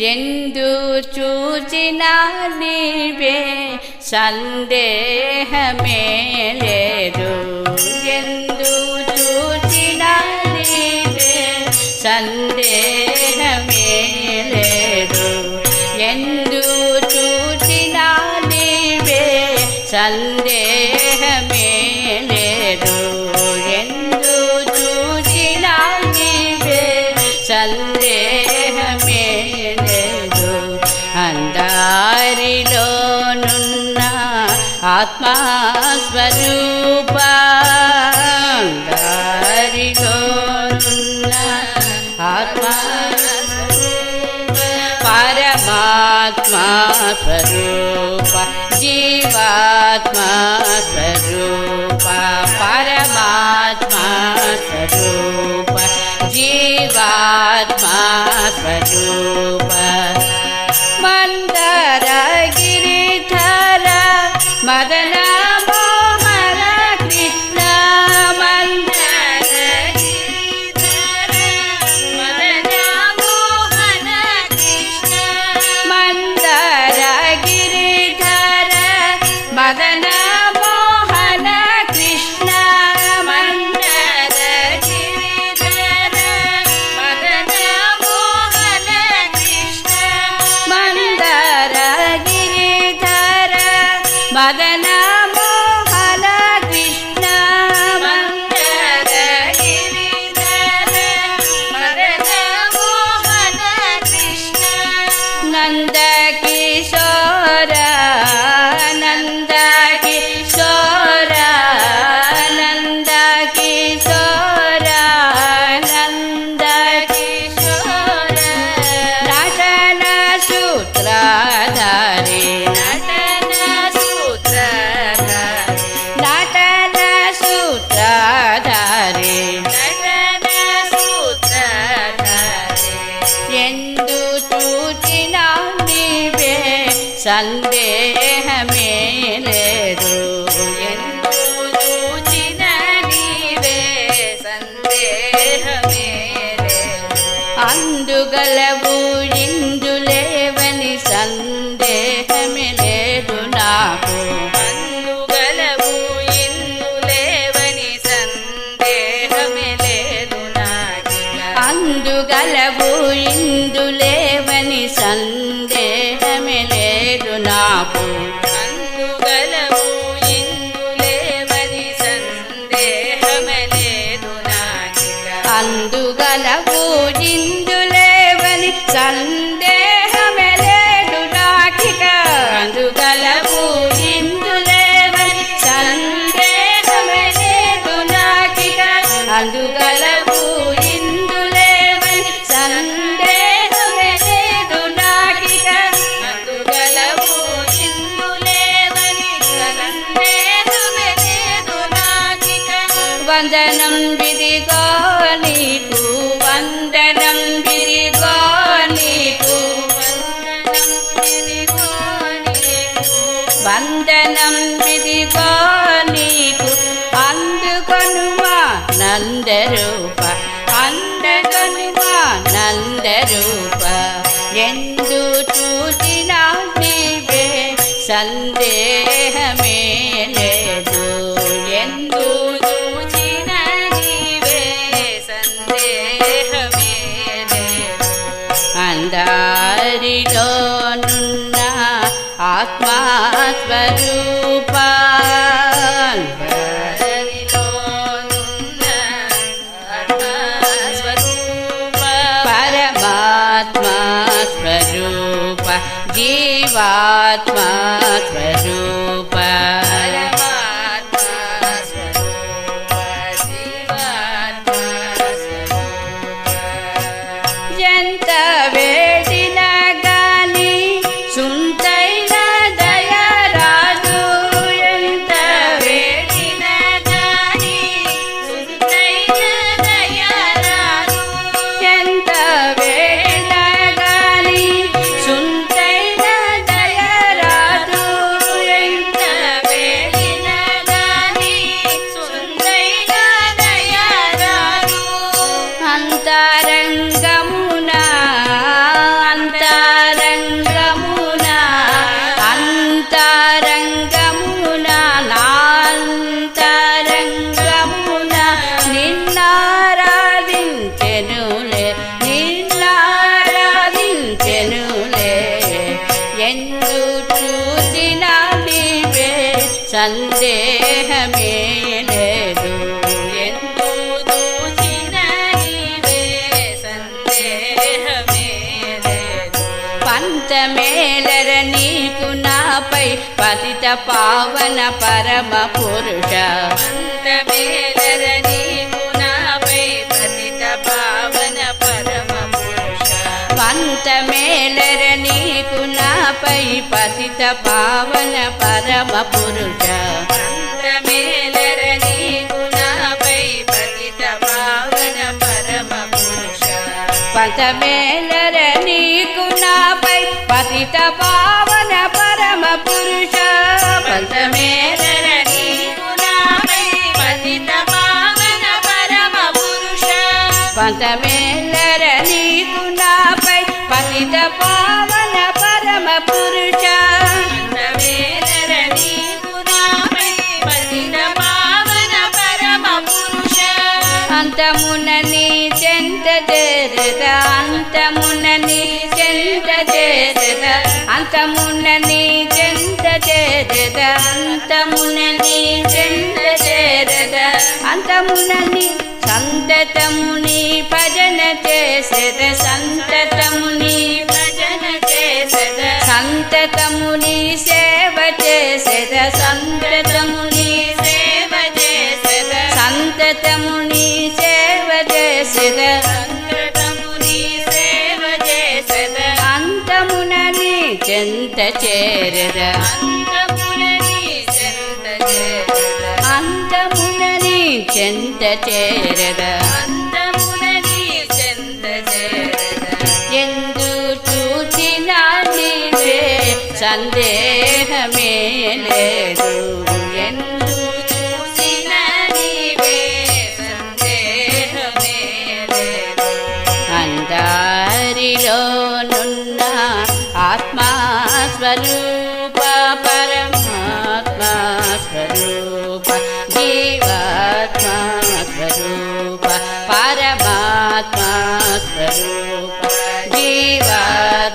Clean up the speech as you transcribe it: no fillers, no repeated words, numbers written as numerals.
ಎಂದು చూచినా నీవే సందేహమేలేదు ಎಂದು చూచినా నీవే సందేహమేలేదు ಎಂದು చూచినా నీవే సందేహమేలేదు ಎಂದು చూచినా నీవే సందేహమేలేదు అందారిలోనున్న ఆత్మస్వరూప అందారిలోనున్న ఆత్మస్వరూప పరమాత్మ స్వరూప జీవాత్మ స్వరూప పరమాత్మ స్వరూప జీవాత్మ స్వరూప మందర గిరిధర మదన మోహన కృష్ణ మందర గిరిధర మదన మోహన కృష్ణ మందర గిరిధర మదన మోహన కృష్ణ మందర గిరిధర మదన మోహన కృష్ణ మందర గిరిధర మదన మోహన కృష్ణ మందర గిరిధర మదన మోహన కృష్ణ నంద కిశోర నంద కిశోర నంద కిశోర నంద కిశోర నటన సూత్రధారి నటన సూత్రధారి నటన సూత్రధారి నటన సూత్రధారి ಎಂದು చూచినా నీవే సందేహమేలేదు ಎಂದು చూచినా నీవే సందేహమేలేదు అందుగలవు ఇందులేవని సందేహమేలేదు నాకు అందుగలవు ఇందులేవని సందేహమేలేదు నాకు అందుగలవు ఇందులేవని సందేహమేలేదు నాకు అందుగలవు ఇందులేవని సందేహమేలేదు నాకు అందుగలవు ఇందులేవని సందేహమేలేదు నాకిక అందుగలవు ఇందులేవని సందేహమేలేదు నాకిక అందుగలవు ఇందులేవని సందేహమేలేదు నాకిక అందుగలవు ఇందులేవని సందేహమేలేదు నాకిక వందనం విధిగో నీకు వందనం విధిగో నీకు వందనం విధిగో నీకు అందుకొనుమా నందరూప అందుకొనుమా నందరూప ಎಂದು చూచినా నీవే సందేహమేలేదు ಎಂದು చూచినా నీవే సందేహమేలేదు అందారిలోనున్న ఆత్మస్వరూప అందారిలోనున్న ఆత్మస్వరూప పరమాత్మ స్వరూప జీవాత్మ స్వరూప పరమాత్మ స్వరూప జీవాత్మ స్వరూప ఎంత వేడిన గాని సుంతైన దయరాదు ఎంత వేడిన గాని సుంతైన దయరాదు ఎంత వేడిన గాని సుంతైన దయరాదు ఎంత వేడిన సందేహమే లేదు. ఎందు చూసిన నీవే సందేహమే లేదు. పంతమేలర నీకు నాపై పతిత పావన పరమ పురుష. పంతమేలర నీకు నాపై పతిత పావన పరమ పురుష. పంతమేలర నీకు నాపై పతిత పావన పరమ పురుష. పంతమేలర నీకు నాపై పతిత పావన పరమ పురుష. పంతమేలర నీకు నాపై పతిత పావన పరమ పురుష. పంతమేలర నీకు నాపై పతిత పావన పరమ పురుష. పంతమేలర నీకు నాపై పతిత పావన పరమ పురుష. పంతమేలర నీకు నాపై పతిత పావన పరమ పురుష. అంతమున నీ చెంత చేరద అంతమున నీ చెంత చేరద అంతమున నీ చెంత చేరద అంతమున నీ చెంత చేరద అంతమున నీ సంతతముని భజన చేసెద సంతతముని భజన చేసెద సంతతముని సేవ చేసెద సంతతముని సేవ చేసెద సంతతముని సేవ చేసెద సంతతముని సేవ చేసెద అంతమున నీ చెంత చేరద అంతమున నీ చెంత చేరద అంతమున నీ చెంత చేరద అంతమున నీ చెంత చేరద. ఎందు చూచినా నీవే సందేహమే లేదు. ఎందు చూచినా నీవే సందేహమే లేదు. అందరిలోనున్న ఆత్మస్వరూప పరమాత్మ స్వరూప జీవాత్మ స్వరూప పరమాత్మ స్వరూప జీవాత్మ